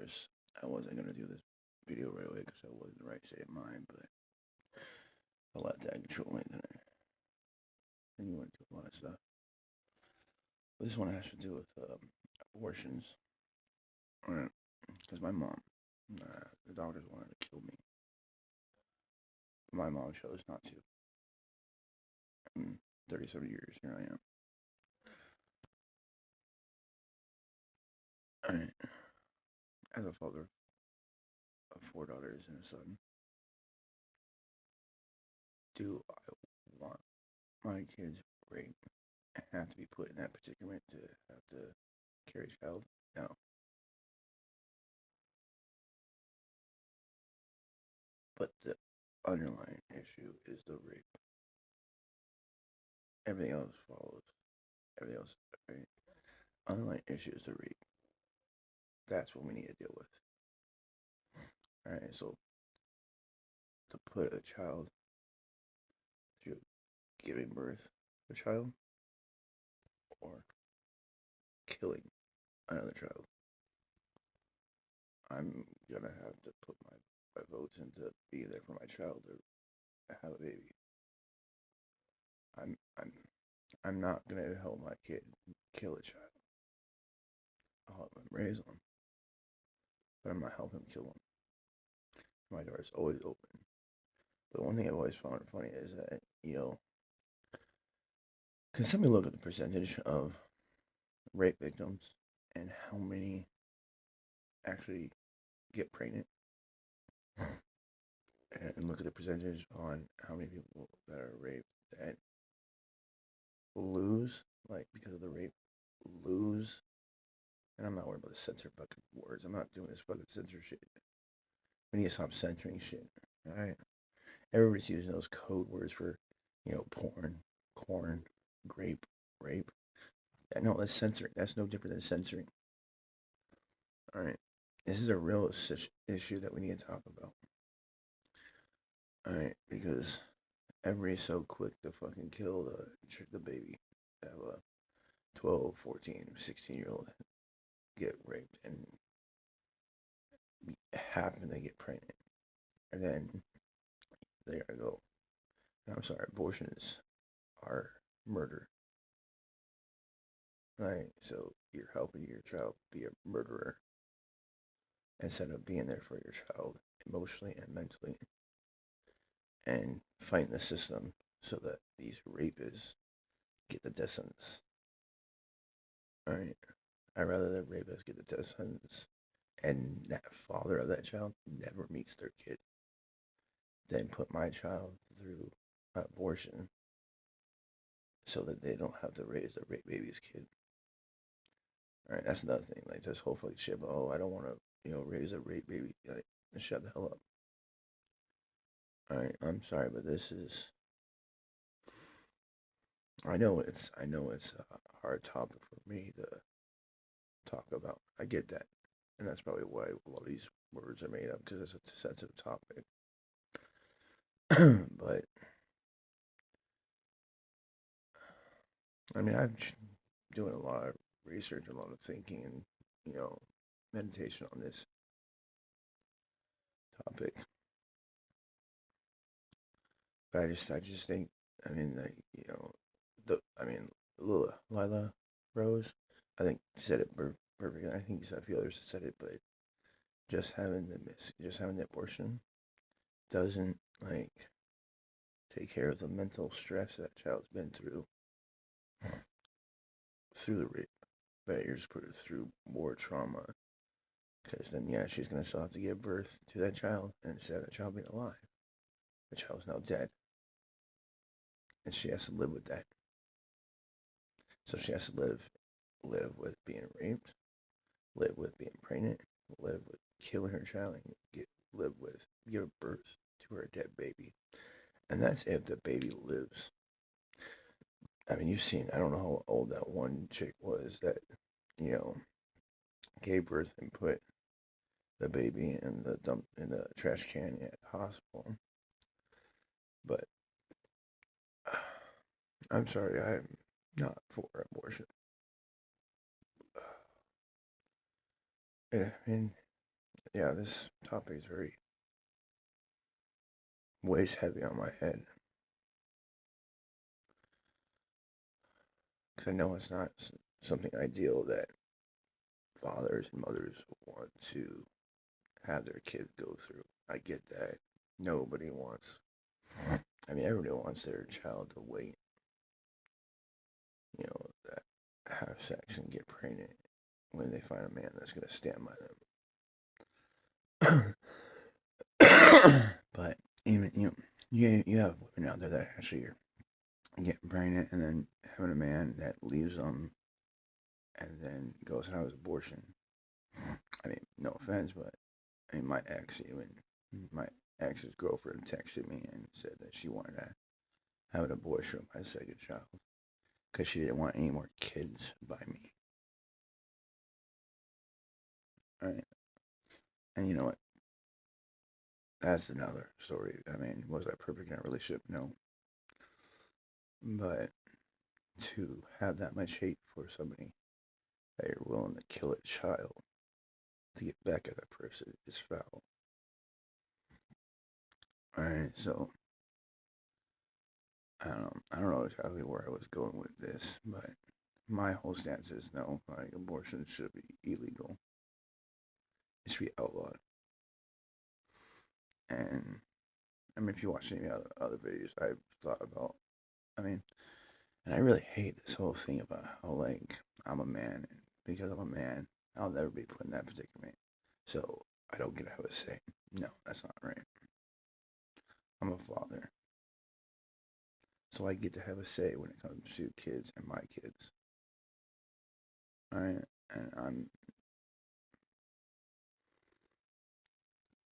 course, I wasn't gonna do this video right away because I wasn't in the right state of mind, but I let that control me. Then I went into a lot of stuff. But this one has to do with abortions. Because my mom, the doctors wanted to kill me. My mom chose not to. In 37 years, here I am. Alright. As a father of 4 daughters and a son, do I want my kids raped and have to be put in that predicament to have to carry a child? No. But the underlying issue is the rape. Everything else follows. Everything else, right? Underlying issue is the rape. That's what we need to deal with. Alright, so to put a child through giving birth to a child or killing another child, I'm gonna have to put my votes into being there for my child to have a baby. I'm not gonna help my kid kill a child. I'll help him raise one, but I'm not helping him kill one. My door is always open. But one thing I've always found funny is that, can somebody look at the percentage of rape victims and how many actually get pregnant? And look at the percentage on how many people that are raped that lose, like because of the rape, lose. And I'm not worried about the censor fucking words. I'm not doing this fucking censor shit. We need to stop censoring shit. Alright? Everybody's using those code words for, porn, corn, grape, rape. No, that's censoring. That's no different than censoring. Alright? This is a real issue that we need to talk about. Alright, because everybody's so quick to fucking kill the baby. Have a 12, 14, 16-year-old get raped and happen to get pregnant. And then there I go. And I'm sorry, abortions are murder. Right? So you're helping your child be a murderer instead of being there for your child emotionally and mentally and fighting the system so that these rapists get the death sentence. Alright? I'd rather the rapists get the death sentence and that father of that child never meets their kid than put my child through abortion so that they don't have to raise the rape baby's kid. Alright, that's another thing. Like this whole fucking shit. But, I don't want to, raise a rape baby. Like, shut the hell up. Alright, I'm sorry, but this is. I know it's a hard topic for me to talk about. I get that, and that's probably why a lot of these words are made up because it's a sensitive topic. But I mean, I'm doing a lot of research, a lot of thinking, and meditation on this topic. But I just think, I mean, like, Lila Rose, I think said it perfectly. I think a few others said it, but just having the abortion doesn't take care of the mental stress that child's been through the rape. But you're just put her through more trauma. Because then, she's going to still have to give birth to that child. And instead of that child being alive, the child's now dead. And she has to live with that. So she has to live with being raped, live with being pregnant, live with killing her child, and give birth to her dead baby. And that's if the baby lives. I mean, you've seen, I don't know how old that one chick was that, gave birth and put the baby in the trash can at the hospital. But I'm sorry, I'm not for abortion. I mean, Yeah, this topic is very weighs heavy on my head because I know it's not something ideal that fathers and mothers want to have their kids go through. I get that. Nobody wants. I mean, everybody wants their child to wait. That have sex and get pregnant when they find a man that's gonna stand by them. But even you have women out there that actually are getting pregnant and then having a man that leaves them and then goes and has an abortion. I mean, no offense, but I mean, my ex's girlfriend texted me and said that she wanted to have an abortion with my second child because she didn't want any more kids by me. All right, and you know what? That's another story. I mean, was I perfect in a relationship? No, but to have that much hate for somebody that you're willing to kill a child to get back at that person is foul. All right, so I don't know exactly where I was going with this, but my whole stance is no. Like abortion should be illegal. It should be outlawed. And I mean, if you watch any other videos, I've thought about. I mean, and I really hate this whole thing about how like I'm a man, and because I'm a man, I'll never be put in that predicament. So I don't get to have a say. No, that's not right. I'm a father, so I get to have a say when it comes to kids and my kids. All right, and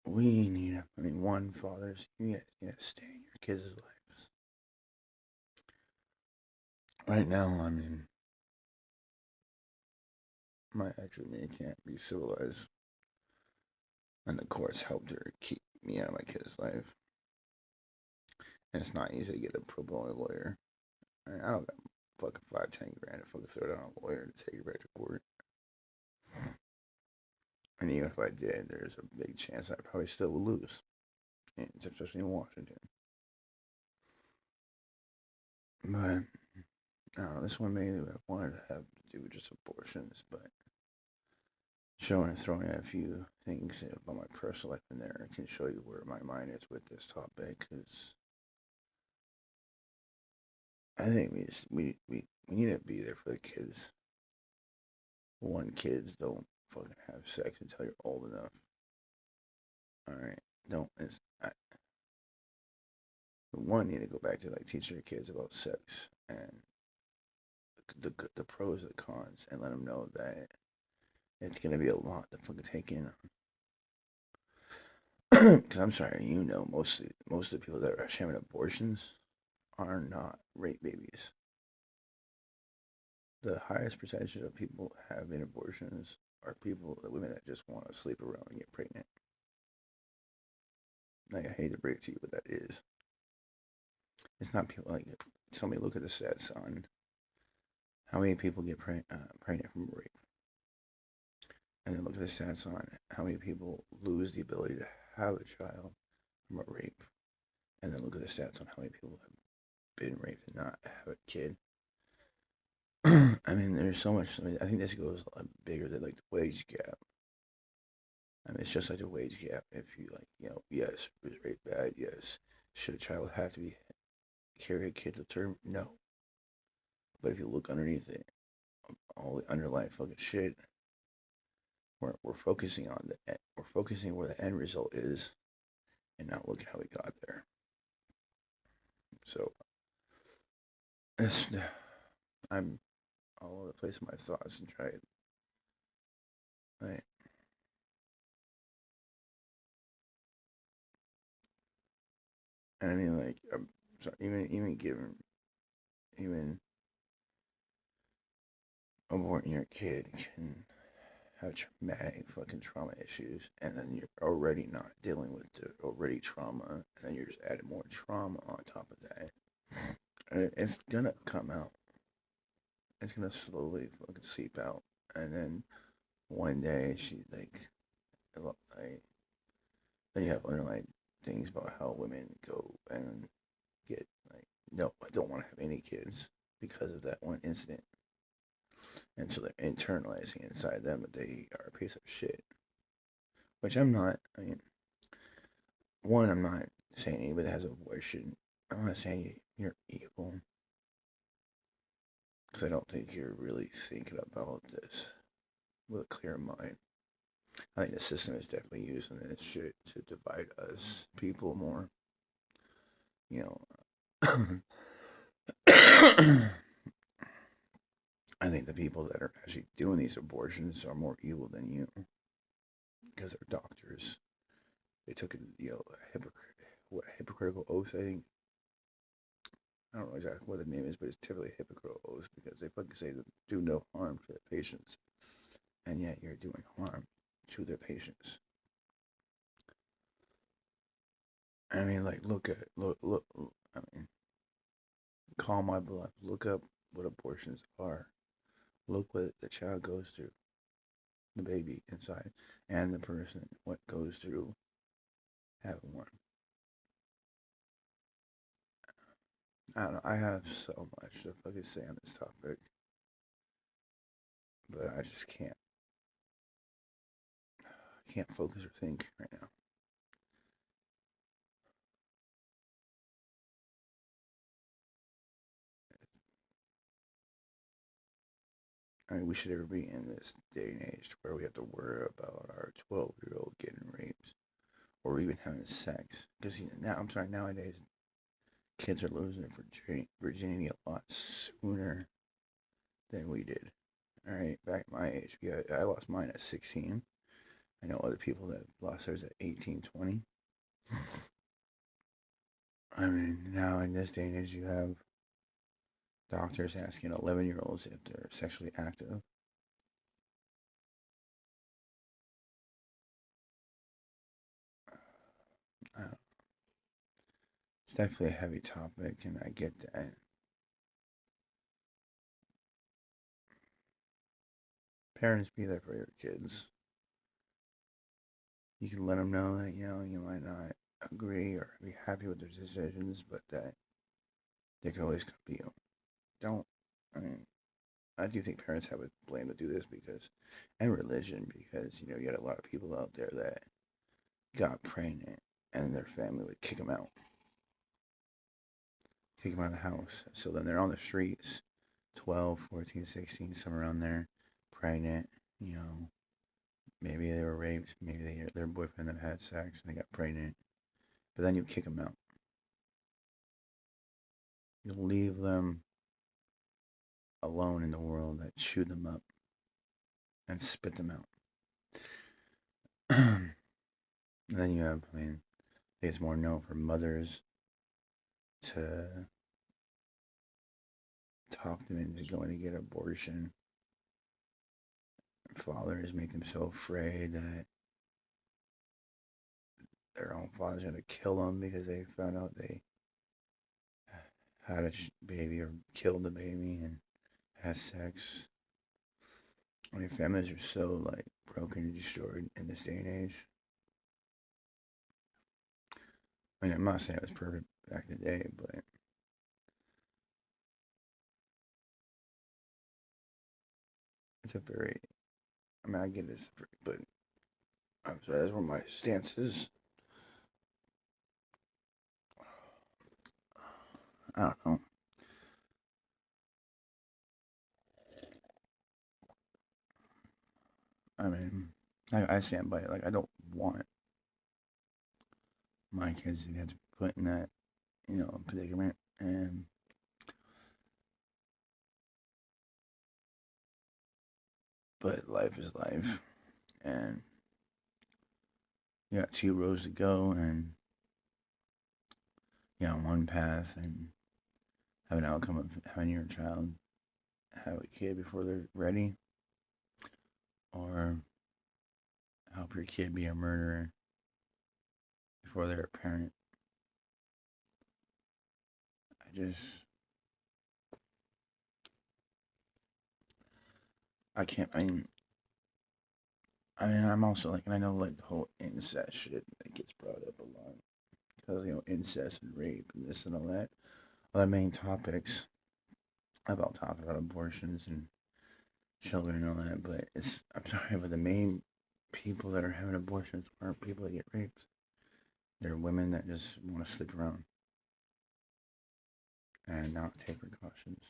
we need. I mean, one fathers, you stay in your kids' lives. Right now, I mean, my ex and me can't be civilized, and the courts helped her keep me out of my kid's life. And it's not easy to get a pro bono lawyer. I don't got fucking 5, 10 grand to fucking throw down a lawyer to take her back to court. And even if I did, there's a big chance I probably still would lose, and especially in Washington. But I don't know. This one maybe I wanted to have to do with just abortions, but showing and throwing out a few things about my personal life in there can show you where my mind is with this topic. Because I think we need to be there for the kids. One, kids don't fucking have sex until you're old enough. All right, don't. One, you need to go back to like teaching your kids about sex and the pros and the cons, and let them know that it's gonna be a lot to fucking take in. Because I'm sorry, most of the people that are actually having abortions are not rape babies. The highest percentage of people having abortions are women that just want to sleep around and get pregnant. Like I hate to break it to you, but that is. It's not people like tell me. Look at the stats on how many people get pregnant from rape, and then look at the stats on how many people lose the ability to have a child from a rape, and then look at the stats on how many people have been raped and not have a kid. I mean, there's so much. I mean, I think this goes a lot bigger than like the wage gap. I mean, it's just like the wage gap. If you like, yes, was rape bad? Yes. Should a child have to be carry a kid to term? No. But if you look underneath it, all the underlying fucking shit, we're focusing on we're focusing where the end result is, and not looking how we got there. So, it's, I'm all over the place with my thoughts and try it. Right. And I mean, like, I'm sorry, even given even aborting your kid can have traumatic fucking trauma issues, and then you're already not dealing with the already trauma, and then you're just adding more trauma on top of that. And it's gonna come out. It's gonna slowly fucking seep out, and then one day she like then you have underlying things about how women go and get like, no, I don't want to have any kids because of that one incident. And so they're internalizing inside them that they are a piece of shit. Which I'm not. I mean, one, I'm not saying anybody that has abortion. I'm not saying you're evil. Because I don't think you're really thinking about this with a clear mind. I think the system is definitely using this shit to divide us people more. You know, I think the people that are actually doing these abortions are more evil than you because they're doctors. They took a hypocritical oath. I think I don't know exactly what the name is, but it's typically a hypocritical oath because they fucking say that do no harm to their patients, and yet you're doing harm to their patients. I mean, like, look. I mean, calm my blood. Look up what abortions are. Look what the child goes through, the baby inside, and the person what goes through having one. I don't know. I have so much to fucking say on this topic, but I just can't. I can't focus or think right now. I mean, we should ever be in this day and age where we have to worry about our 12-year-old getting raped or even having sex. Because now, I'm sorry, nowadays, kids are losing their virginity a lot sooner than we did. All right, back at my age, yeah, I lost mine at 16. I know other people that lost theirs at 18, 20. I mean, now in this day and age, you have doctors asking 11-year-olds if they're sexually active. It's definitely a heavy topic, and I get that. Parents, be there for your kids. You can let them know that, you might not agree or be happy with their decisions, but that they can always come to you. Don't, I mean, I do think parents have a blame to do this because, and religion, because, you had a lot of people out there that got pregnant and their family would kick them out of the house. So then they're on the streets, 12, 14, 16, somewhere around there, pregnant, maybe they were raped, maybe their boyfriend that had sex and they got pregnant, but then you kick them out. You leave them alone in the world that chewed them up and spit them out. And then you have, I think it's more known for mothers to talk them into going to get an abortion. Fathers make them so afraid that their own father's going to kill them because they found out they had a baby or killed the baby and had sex. I mean, families are so like broken and destroyed in this day and age. I mean, I'm not saying it was perfect back in the day, but it's a very. I mean, I get this, but I'm sorry. That's where my stance is. I don't know. I mean, I stand by it. Like, I don't want my kids to have to be put in that, predicament. And but life is life, and you got two roads to go, and one path, and have an outcome of having your child have a kid before they're ready, or help your kid be a murderer before they're a parent. I just, I can't. I mean, I'm also like, and I know like the whole incest shit. Like, gets brought up a lot because incest and rape and this and all that. All the main topics about talking about abortions and children and all that, but I'm sorry, but the main people that are having abortions aren't people that get raped. They're women that just want to sleep around and not take precautions.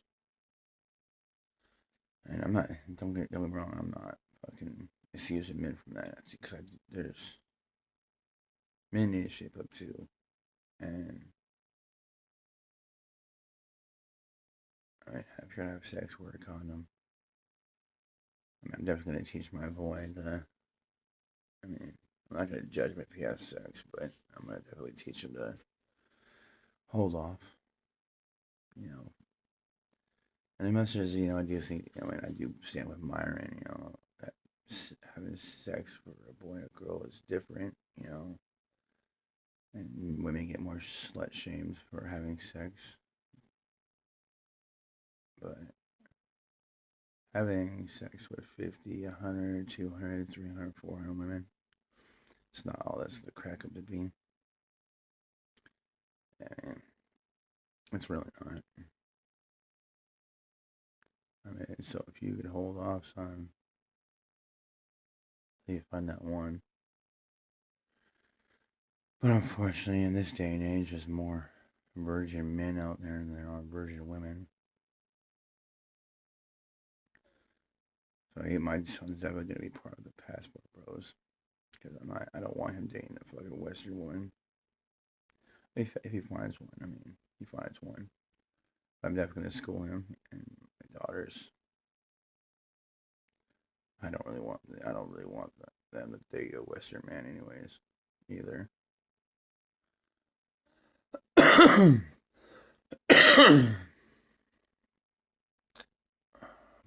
And don't get me wrong, I'm not fucking excusing men from that. Because there's men need to shape up too. And I mean, if you're gonna have sex, wear a condom. I mean, I'm definitely gonna teach my boy I mean, I'm not gonna judge him if he has sex, but I'm gonna definitely teach him to hold off. You know, and the message is, I do think, I do stand with Myron. That having sex for a boy and a girl is different. And women get more slut shamed for having sex, but having sex with 50, 100, 200, 300, 400 women, it's not all that's the crack up to be. And it's really not. I mean, so if you could hold off, son, till you find that one. But unfortunately, in this day and age, there's more virgin men out there than there are virgin women. So my son's definitely gonna be part of the passport bros, because I don't want him dating a fucking Western woman. If he finds one, he finds one. I'm definitely gonna school him and my daughters. I don't really want them to date a Western man, anyways, either.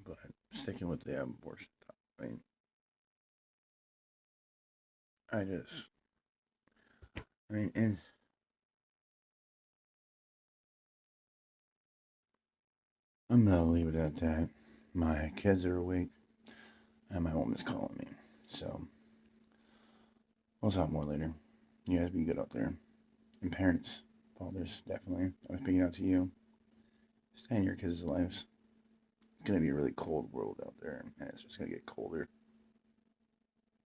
But sticking with the abortion topic, I just, and I'm gonna leave it at that. My kids are awake, and my woman's calling me. So we'll talk more later. You guys be good out there, and parents, fathers, definitely. I'm speaking out to you. Stay in your kids' lives. It's gonna be a really cold world out there, and it's just gonna get colder.